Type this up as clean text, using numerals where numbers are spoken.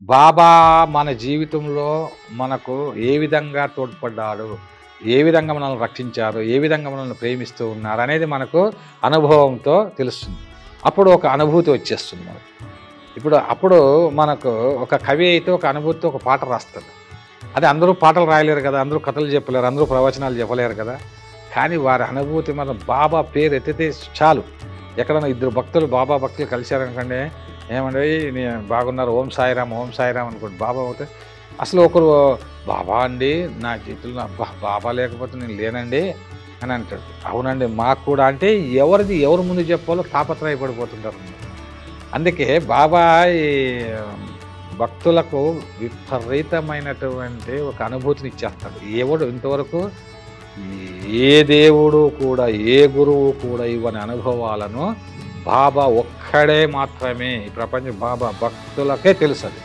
బాబా మన జీవితంలో మనకు ఏ విధంగా తోడ్పడ్డాడు? ఏ విధంగా మనల్ని రక్షించారు? ఏ విధంగా మనల్ని ప్రేమిస్తూ ఉన్నారు? అనేది మనకు అనుభవంతో తెలుస్తుంది. అప్పుడు ఒక అనుభూతి వచ్చేస్తుంది మనకు. అప్పుడు మనకు ఒక కవి అయితే ఒక అనుభూతితో ఒక పాట రాస్తాడు. అది అందరూ పాటలు రాయలేరు కదా! అందరూ కథలు చెప్పలేరు. అందరూ ప్రవచనాలు చెప్పలేరు కదా! కానీ వారి అనుభూతి మనం బాబా పేరు ఎత్తితే చాలు. ఎక్కడైనా ఇద్దరు భక్తులు బాబా భక్తులు కలిశారనుకోండి, ఏమండోయ్ బాగున్నారు, ఓం సాయిరామ్, ఓం సాయిరామ్ అనుకోండి. బాబా పోతే అసలు ఒకరు బాబా అండి నా జీవితంలో అబ్బా! బాబా లేకపోతే నేను లేనండి అని అంటాడు. అవునండి మాకు కూడా అంటే ఎవరు ముందు చెప్పాలో తాపత్రయపడిపోతుంటారు. అందుకే బాబా ఈ భక్తులకు విపరీతమైనటువంటి ఒక అనుభూతిని ఇచ్చేస్తాడు. ఇంతవరకు ఏ దేవుడు కూడా ఏ గురువు కూడా ఇవ్వని అనుభవాలను బాబా ఒక్కడే మాత్రమే ఈ ప్రపంచం బాబా భక్తులకే తెలుసది.